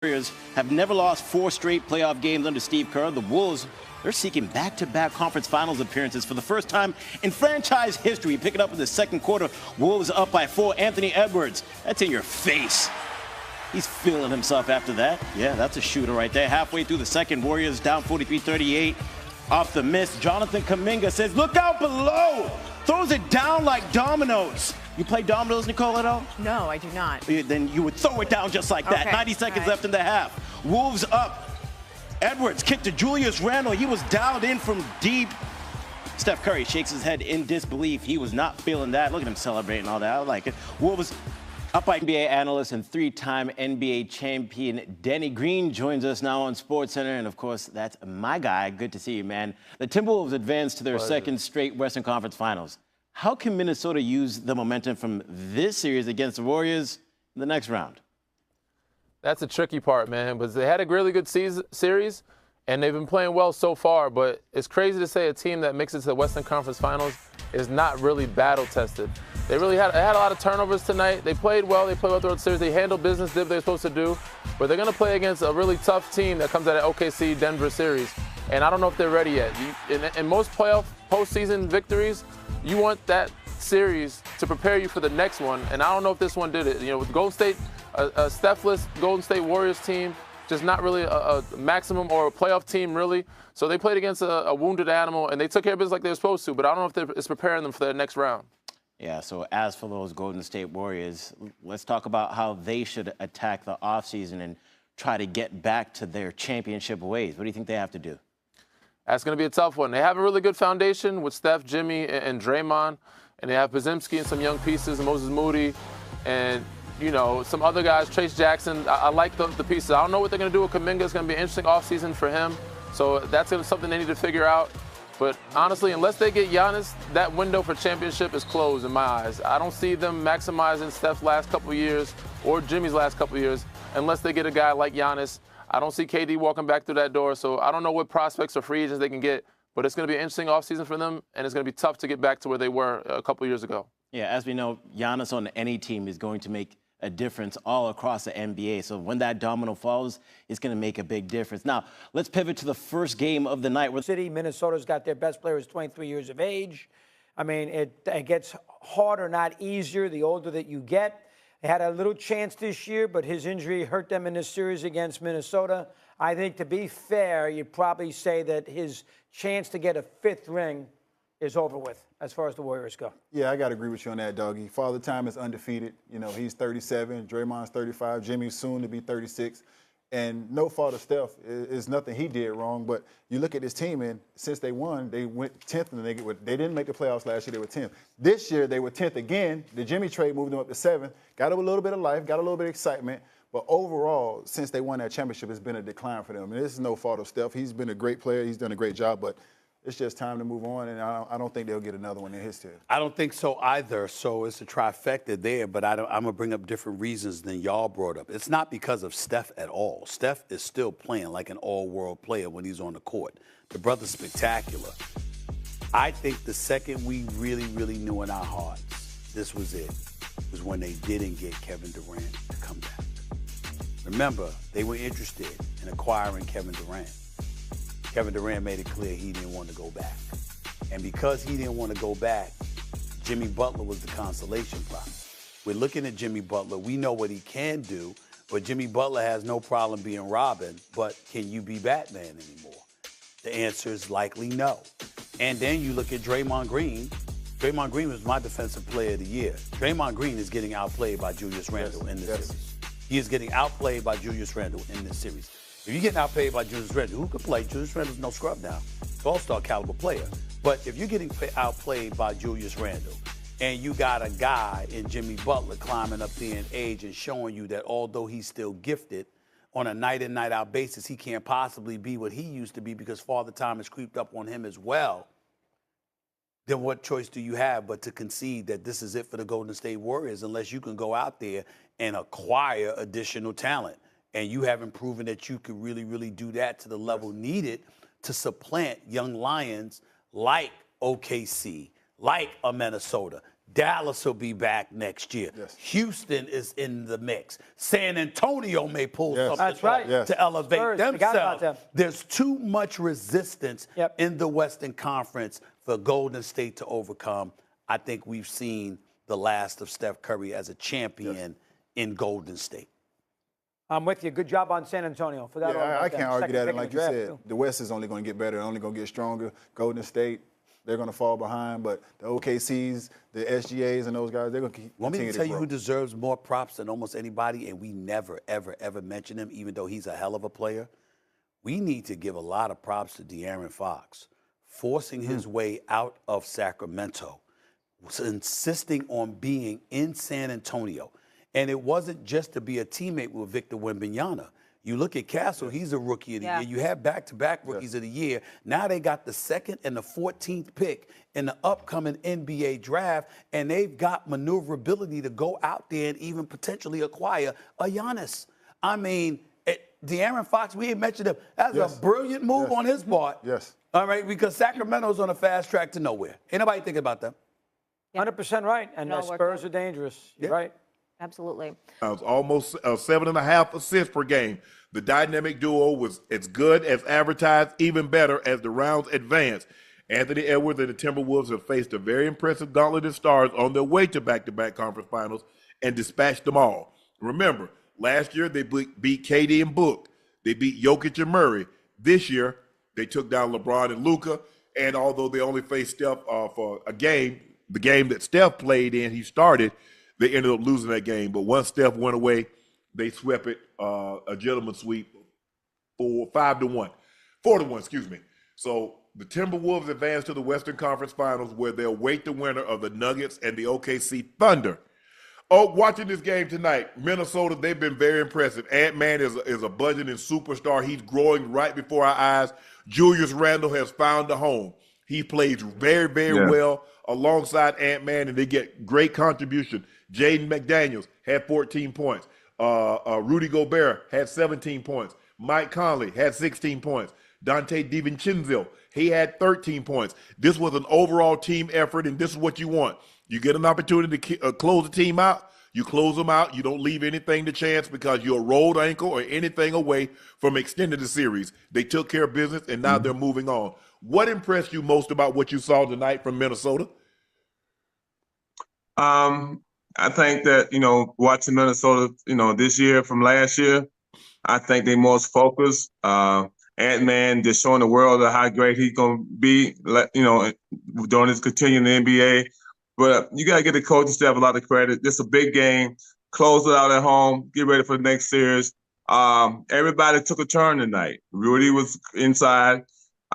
Warriors have never lost 4 straight playoff games under Steve Kerr. The Wolves, they're seeking back-to-back conference finals appearances for the first time in franchise history. Pick it up in the second quarter. Wolves up by 4. Anthony Edwards, that's in your face. He's feeling himself after that. Yeah, that's a shooter right there. Halfway through the second, Warriors down 43-38. Off the miss, Jonathan Kuminga says, look out below. Throws it down like dominoes. You play dominoes, Nicole, at all? No, I do not. Then you would throw it down just like that. Okay. 90 seconds left in the half. Wolves up. Edwards kicked to Julius Randle. He was dialed in from deep. Steph Curry shakes his head in disbelief. He was not feeling that. Look at him celebrating all that. I like it. Wolves up by NBA analyst and 3-time NBA champion Denny Green joins us now on SportsCenter. And, of course, that's my guy. Good to see you, man. The Timberwolves advanced to their second straight Western Conference Finals. How can Minnesota use the momentum from this series against the Warriors in the next round? That's the tricky part, man, because they had a really good series, and they've been playing well so far, but it's crazy to say a team that makes it to the Western Conference Finals is not really battle-tested. They really had a lot of turnovers tonight. They played well. They played well throughout the series. They handled business, did what they're supposed to do, but they're going to play against a really tough team that comes out of OKC-Denver series, and I don't know if they're ready yet. In most postseason victories, you want that series to prepare you for the next one, and I don't know if this one did it. You know, with Golden State, a Steph-less Golden State Warriors team, just not really a maximum or a playoff team, really. So they played against a wounded animal, and they took care of business like they were supposed to, but I don't know if it's preparing them for their next round. Yeah, so as for those Golden State Warriors, let's talk about how they should attack the offseason and try to get back to their championship ways. What do you think they have to do? That's going to be a tough one. They have a really good foundation with Steph, Jimmy, and Draymond, and they have Podziemski and some young pieces, Moses Moody, and, you know, some other guys, Trace Jackson. I like the pieces. I don't know what they're going to do with Kuminga. It's going to be an interesting offseason for him, so that's something they need to figure out. But honestly, unless they get Giannis, that window for championship is closed in my eyes. I don't see them maximizing Steph's last couple of years or Jimmy's last couple of years unless they get a guy like Giannis. I don't see KD walking back through that door, so I don't know what prospects or free agents they can get, but it's going to be an interesting offseason for them, and it's going to be tough to get back to where they were a couple of years ago. Yeah, as we know, Giannis on any team is going to make a difference all across the NBA. So when that domino falls, it's going to make a big difference. Now, let's pivot to the first game of the night. City, Minnesota's got their best player is 23 years of age. I mean, it gets harder, not easier, the older that you get. They had a little chance this year, but his injury hurt them in this series against Minnesota. I think, to be fair, you'd probably say that his chance to get a 5th ring is over with as far as the Warriors go. Yeah, I got to agree with you on that, Doggy. Father Time is undefeated. You know, he's 37. Draymond's 35. Jimmy's soon to be 36. And no fault of Steph. It's nothing he did wrong. But you look at this team, and since they won, they went 10th, and they didn't make the playoffs last year. They were 10th. This year, they were 10th again. The Jimmy trade moved them up to 7th. Got a little bit of life, got a little bit of excitement. But overall, since they won that championship, it's been a decline for them. And this is no fault of Steph. He's been a great player. He's done a great job. But it's just time to move on, and I don't think they'll get another one in his team. I don't think so either. So it's a trifecta there, but I'm going to bring up different reasons than y'all brought up. It's not because of Steph at all. Steph is still playing like an all-world player when he's on the court. The brother's spectacular. I think the second we really, really knew in our hearts this was it, was when they didn't get Kevin Durant to come back. Remember, they were interested in acquiring Kevin Durant. Kevin Durant made it clear he didn't want to go back. And because he didn't want to go back, Jimmy Butler was the consolation prize. We're looking at Jimmy Butler. We know what he can do, but Jimmy Butler has no problem being Robin, but can you be Batman anymore? The answer is likely no. And then you look at Draymond Green. Draymond Green was my defensive player of the year. Draymond Green is getting outplayed by Julius Randle in this series. He is getting outplayed by Julius Randle in this series. If you're getting outplayed by Julius Randle, who could play? Julius Randle's no scrub now. He's an all-star caliber player. But if you're getting outplayed by Julius Randle, and you got a guy in Jimmy Butler climbing up there in age and showing you that although he's still gifted, on a night-in, night-out basis, he can't possibly be what he used to be because Father Time has creeped up on him as well, then what choice do you have but to concede that this is it for the Golden State Warriors unless you can go out there and acquire additional talent? And you haven't proven that you could really, really do that to the level needed to supplant young Lions like OKC, like a Minnesota. Dallas will be back next year. Yes. Houston is in the mix. San Antonio may pull Yes. something That's right. off to elevate Spurs, forgot about themselves. them. There's too much resistance Yep. in the Western Conference for Golden State to overcome. I think we've seen the last of Steph Curry as a champion in Golden State. I'm with you. Good job on San Antonio. Forgot all Yeah, about I them. can't argue Second that. pick And in like the you draft, said, too. the West is only going to get better, only going to get stronger. Golden State, they're going to fall behind, but the OKCs, the SGAs, and those guys, they're going to keep Want me to continue tell you grow. who deserves more props than almost anybody, and we never, ever, ever mention him, even though he's a hell of a player? We need to give a lot of props to De'Aaron Fox, forcing his way out of Sacramento, insisting on being in San Antonio. And it wasn't just to be a teammate with Victor Wembanyama. You look at Castle, he's a rookie of the year. You have back-to-back rookies of the year. Now they got the 2nd and the 14th pick in the upcoming NBA draft, and they've got maneuverability to go out there and even potentially acquire a Giannis. I mean, De'Aaron Fox, we ain't mentioned him. That's a brilliant move on his part. Yes. All right, because Sacramento's on a fast track to nowhere. Ain't nobody thinking about them. 100% right. And the Spurs are dangerous. You're right. Absolutely. Almost 7.5 assists per game. The dynamic duo was as good as advertised, even better as the rounds advanced. Anthony Edwards and the Timberwolves have faced a very impressive gauntlet of stars on their way to back-to-back conference finals and dispatched them all. Remember, last year they beat KD and Book. They beat Jokic and Murray. This year they took down LeBron and Luka. And although they only faced Steph for a game, the game that Steph played in, he started, they ended up losing that game. But once Steph went away, they swept it, a gentleman's sweep, 4-1. Excuse me. So the Timberwolves advanced to the Western Conference Finals, where they'll await the winner of the Nuggets and the OKC Thunder. Oh, watching this game tonight, Minnesota, they've been very impressive. Ant-Man is a budgeting superstar. He's growing right before our eyes. Julius Randle has found a home. He plays very, very well alongside Ant-Man, and they get great contribution. Jaden McDaniels had 14 points. Rudy Gobert had 17 points. Mike Conley had 16 points. Dante DiVincenzo, he had 13 points. This was an overall team effort, and this is what you want. You get an opportunity to close the team out, you close them out. You don't leave anything to chance because you're a rolled ankle or anything away from extending the series. They took care of business, and now they're moving on. What impressed you most about what you saw tonight from Minnesota? I think that, watching Minnesota, this year from last year, I think they most focused. Ant-Man just showing the world how great he's going to be, during his continuing in the NBA. But you got to give the coaching staff a lot of credit. This is a big game. Close it out at home. Get ready for the next series. Everybody took a turn tonight. Rudy was inside.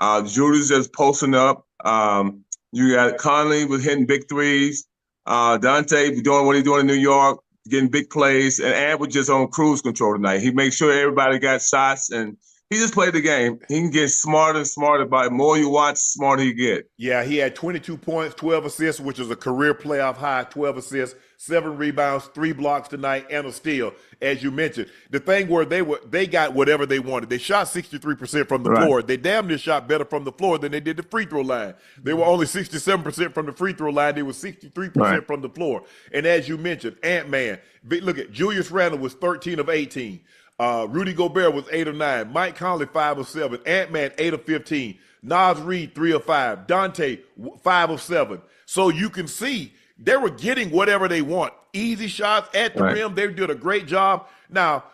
Julius just posting up. You got Conley was hitting big threes. Dante doing what he's doing in New York, getting big plays, and Ant was just on cruise control tonight. He makes sure everybody got shots, and he just played the game. He can get smarter and smarter. By the more you watch, the smarter he get. Yeah, he had 22 points, 12 assists, which is a career playoff high, 12 assists, 7 rebounds, 3 blocks tonight, and a steal, as you mentioned. The thing where they got whatever they wanted. They shot 63% from the floor. They damn near shot better from the floor than they did the free throw line. They were only 67% from the free throw line. They were 63% from the floor. And as you mentioned, Ant-Man. Look at Julius Randle was 13 of 18. Rudy Gobert was 8 of 9. Mike Conley, 5 of 7. Ant-Man, 8 of 15. Nas Reed, 3 of 5. Dante, 5 of 7. So you can see they were getting whatever they want. Easy shots at the rim. They did a great job. Now,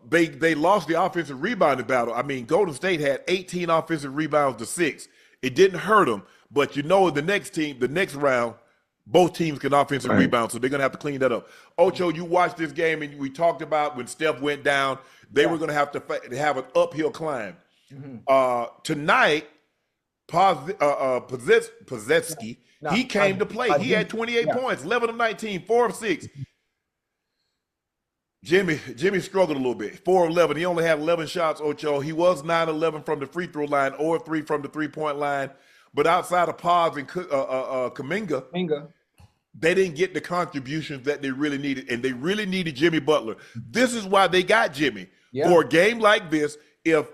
they lost the offensive rebounding battle. I mean, Golden State had 18 offensive rebounds to 6. It didn't hurt them, but the next round, both teams can offensive rebound, so they're going to have to clean that up. Ocho, you watched this game, and we talked about when Steph went down, they were going to have to have an uphill climb. Tonight, Pozetsky, he came to play. He had 28 points, 11 of 19, 4 of 6. Jimmy struggled a little bit, 4 of 11. He only had 11 shots, Ocho. He was 9-11 from the free throw line, or 3 from the three-point line. But outside of Paz and Kuminga, they didn't get the contributions that they really needed, and they really needed Jimmy Butler. This is why they got Jimmy. For a game like this, if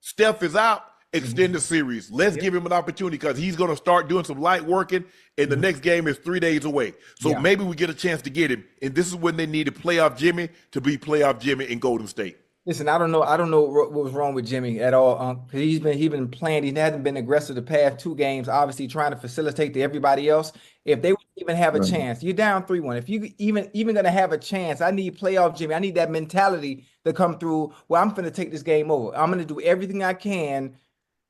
Steph is out extended series. Let's give him an opportunity because he's going to start doing some light working, and the next game is 3 days away. So maybe we get a chance to get him, and this is when they needed playoff Jimmy to be playoff Jimmy in Golden State. Listen, I don't know what was wrong with Jimmy at all. He's been playing. He hasn't been aggressive the past 2 games. Obviously, trying to facilitate to everybody else. If they would even have a chance, you're down 3-1. If you even gonna have a chance, I need playoff Jimmy. I need that mentality to come through. Well, I'm gonna take this game over. I'm gonna do everything I can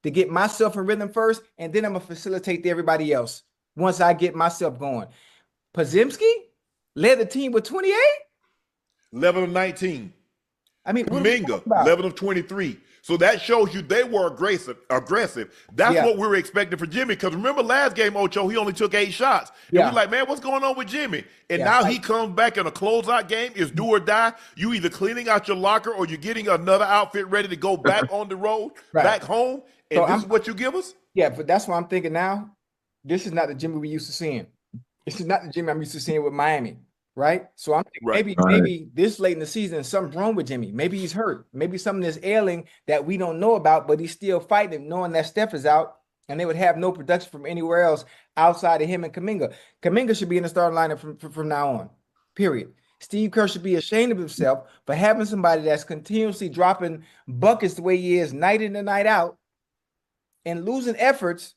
to get myself in rhythm first, and then I'm gonna facilitate to everybody else once I get myself going. Podziemski led the team with 28, 11 of 19. I mean, Kuminga, 11 of 23. So that shows you they were aggressive. That's what we were expecting for Jimmy. Because remember last game, Ocho, he only took 8 shots. And we're like, man, what's going on with Jimmy? And now he comes back in a closeout game. It's do or die. You either cleaning out your locker or you're getting another outfit ready to go back on the road, back home. And so this is what you give us? Yeah, but that's what I'm thinking now. This is not the Jimmy we used to seeing. This is not the Jimmy I'm used to seeing with Miami. Right. So I'm thinking maybe this late in the season, something's wrong with Jimmy. Maybe he's hurt. Maybe something is ailing that we don't know about, but he's still fighting, knowing that Steph is out, and they would have no production from anywhere else outside of him and Kuminga. Kuminga should be in the starting lineup from now on. Period. Steve Kerr should be ashamed of himself for having somebody that's continuously dropping buckets the way he is night in and night out and losing efforts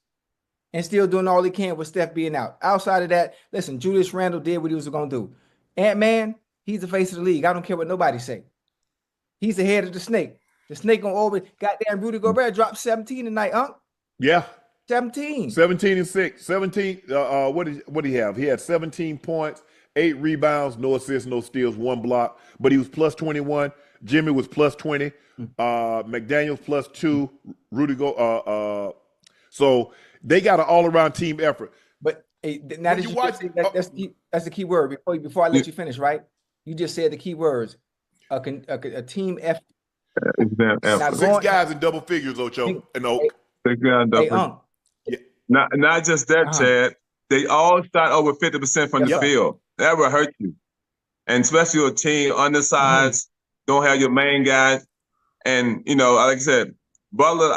and still doing all he can with Steph being out. Outside of that, listen, Julius Randle did what he was going to do. Ant-Man, he's the face of the league. I don't care what nobody say. He's the head of the snake. The snake on over. Goddamn Rudy Gobert dropped 17 tonight, Unc. Yeah. 17. 17 and 6. 17. What did he have? He had 17 points, 8 rebounds, no assists, no steals, 1 block. But he was plus 21. Jimmy was plus 20. McDaniels plus 2. So they got an all-around team effort. But now that you watch, that's the key word. Before I let you finish, right? You just said the key words. A team effort. Now 6 guys in double figures, Ocho and Oak. 6 guys in double figures. Not just that, Chad. They all start over 50% from the field. That will hurt you. And especially a team undersized, don't have your main guy. And, like I said, Butler,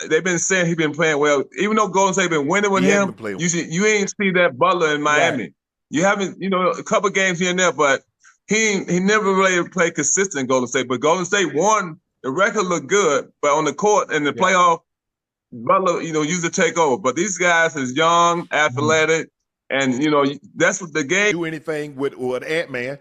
they've been saying he's been playing well. Even though Golden State been winning with him, you ain't see that Butler in Miami. Right. You haven't, a couple games here and there, but he never really played consistent in Golden State. But Golden State won. The record looked good, but on the court in the playoff, Butler, used to take over. But these guys is young, athletic, and that's what the game. Do anything with Ant-Man.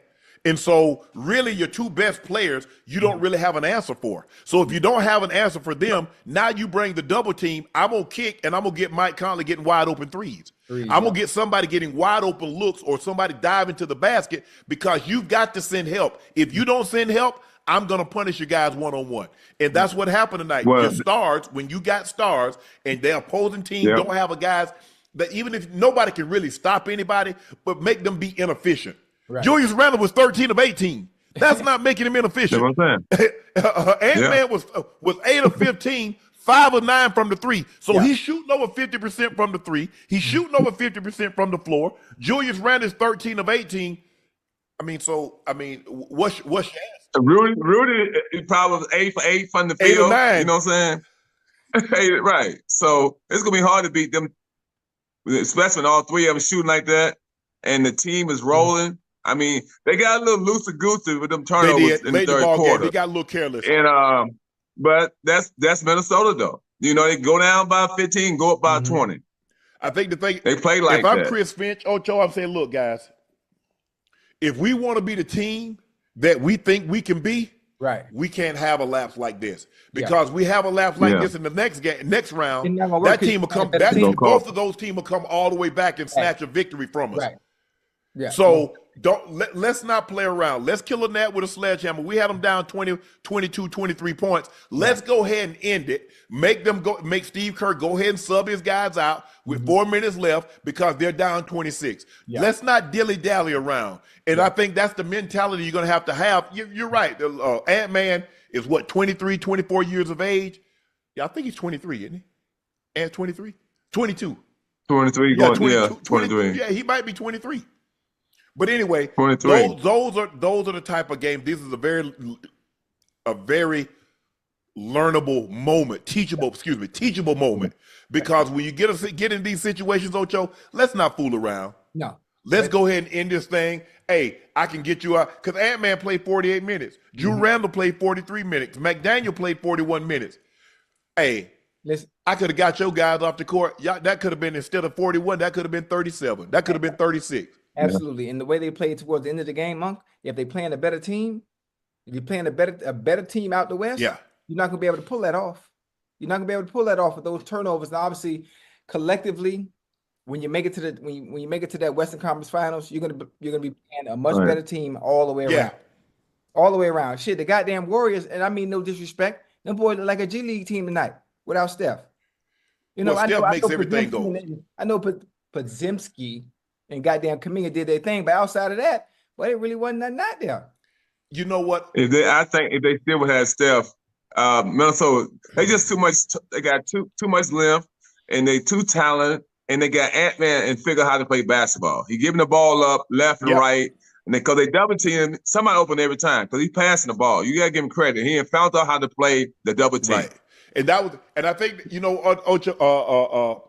And so really your 2 best players, you don't really have an answer for. So if you don't have an answer for them, now you bring the double team. I'm going to kick, and I'm going to get Mike Conley getting wide open threes. I'm going to get somebody getting wide open looks or somebody diving to the basket because you've got to send help. If you don't send help, I'm going to punish you guys one-on-one. And that's what happened tonight. Your stars, when you got stars and the opposing team don't have a guys that even if nobody can really stop anybody, but make them be inefficient. Right. Julius Randle was 13 of 18. That's not making him inefficient. Ant-Man was 8 of 15, 5 of 9 from the 3. So he's shooting over 50% from the 3. He's shooting over 50% from the floor. Julius Randle is 13 of 18. What's your answer? Rudy probably was 8 for 8 from the field. 8 or 9. You know what I'm saying? Right. So it's going to be hard to beat them, especially when all 3 of them shooting like that and the team is rolling. They got a little loosey-goosey with them turnovers in the third quarter. They got a little careless. And but that's Minnesota though. They go down by 15, go up by 20. I think the thing they play like if I'm Chris Finch, Ocho, I'm saying, look, guys, if we want to be the team that we think we can be, we can't have a lapse like this because we have a lapse like this in the next round. That team will come. Both of those teams will come all the way back and snatch a victory from us. Yeah. So let's not play around. Let's kill a gnat with a sledgehammer. We had them down 20, 22, 23 points. Let's go ahead and end it. Make Steve Kerr go ahead and sub his guys out with 4 minutes left because they're down 26. Let's not dilly-dally around. And I think that's the mentality you're going to have. You're right. Ant-Man is 23, 24 years of age. Yeah, I think he's 23, isn't he? Ant 23? 22. 23, 23. Yeah, he might be 23. But anyway, 23. those are the type of games. This is a very learnable moment, teachable moment. Because when you get in these situations, Ocho, let's not fool around. No. Let's go ahead and end this thing. Hey, I can get you out. Because Ant-Man played 48 minutes. Drew Randall played 43 minutes. McDaniel played 41 minutes. Hey, listen, I could have got your guys off the court. That could have been, instead of 41, that could have been 37. That could have been 36. Absolutely. And the way they played towards the end of the game, Monk, if they playing a better team, if you're playing a better team out the West, you're not going to be able to pull that off. You're not going to be able to pull that off with those turnovers. Now, obviously, collectively, when you make it to when you make it to that Western Conference Finals, you're gonna be playing a much better team all the way around. All the way around. Shit, the goddamn Warriors, and I mean no disrespect, them boys look like a G League team tonight without Steph. You know, Steph makes everything go. I know Podziemski and goddamn Kuminga did their thing, but outside of that, well, it really wasn't nothing out there. You know what? I think if they still would have Steph, Minnesota, they just too much. They got too much length, and they too talented. And they got Ant-Man and figure how to play basketball. He giving the ball up left and right. And because they double team, somebody open every time because he's passing the ball. You got to give him credit. He found out how to play the double team. Right. And I think, you know, Ocho,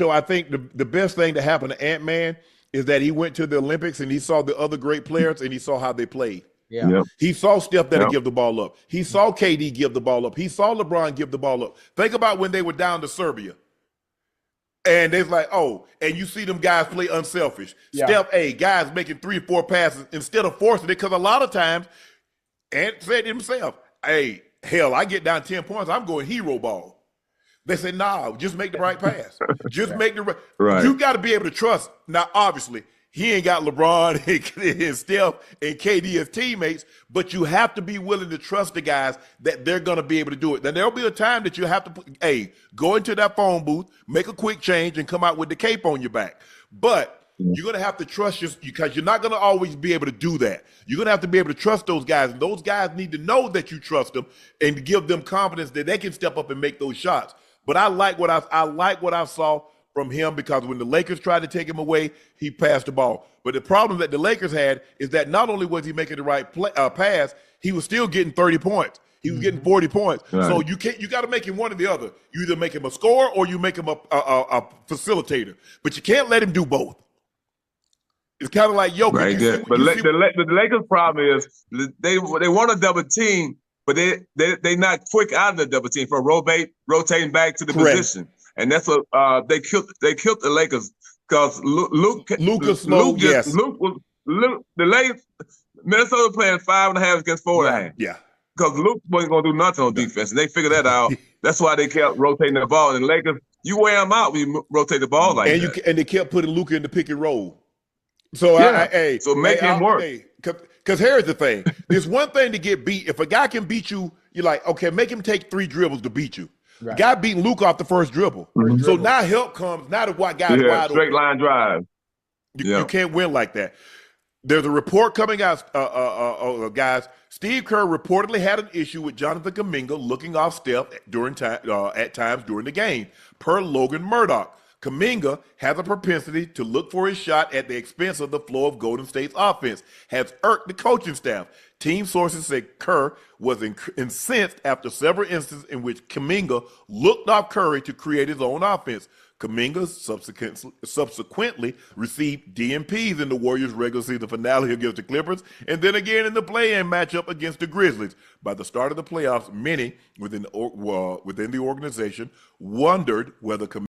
I think the best thing to happen to Ant-Man is that he went to the Olympics and he saw the other great players and he saw how they played. Yeah. Yep. He saw Steph that'll give the ball up. He saw KD give the ball up. He saw LeBron give the ball up. Think about when they were down to Serbia. And it's like, and you see them guys play unselfish. Yeah. Steph, guys making 3 or 4 passes instead of forcing it, because a lot of times, Ant said to himself, hey, hell, I get down 10 points, I'm going hero ball. They said, nah, just make the right pass. Just make the right. You got to be able to trust. Now, obviously, he ain't got LeBron and Steph and KD as teammates, but you have to be willing to trust the guys that they're going to be able to do it. Then there'll be a time that you have to, go into that phone booth, make a quick change, and come out with the cape on your back. But you're going to have to trust because you're not going to always be able to do that. You're going to have to be able to trust those guys, and those guys need to know that you trust them and give them confidence that they can step up and make those shots. But I like what I saw from him, because when the Lakers tried to take him away, he passed the ball. But the problem that the Lakers had is that not only was he making the right pass, he was still getting 30 points. He was getting 40 points. Right. So you got to make him one or the other. You either make him a scorer or you make him a facilitator. But you can't let him do both. It's kind of like Jokic. Right. But the Lakers' problem is they want a double team, but they not quick out of the double team for rotating back to the position. And that's what they killed the Lakers, because Luka slow. Minnesota playing 5.5 against 4.5. Yeah. Because Luke wasn't gonna do nothing on defense, and they figured that out. That's why they kept rotating the ball. And the Lakers, you wear them out when you rotate the ball like that. And they kept putting Luka in the pick and roll. So so make him work. Because here's the thing: there's one thing to get beat. If a guy can beat you, you're like, okay, make him take 3 dribbles to beat you. Right. Guy beating Luka off the first dribble. So now help comes. Now the guys wide straight open. Line drive. You can't win like that. There's a report coming out, guys. Steve Kerr reportedly had an issue with Jonathan Kuminga looking off Steph at times during the game, per Logan Murdoch. Kuminga has a propensity to look for his shot at the expense of the flow of Golden State's offense, has irked the coaching staff. Team sources say Kerr was incensed after several instances in which Kuminga looked off Curry to create his own offense. Kuminga subsequently received DNPs in the Warriors' regular season finale against the Clippers, and then again in the play-in matchup against the Grizzlies. By the start of the playoffs, many within the organization wondered whether Kuminga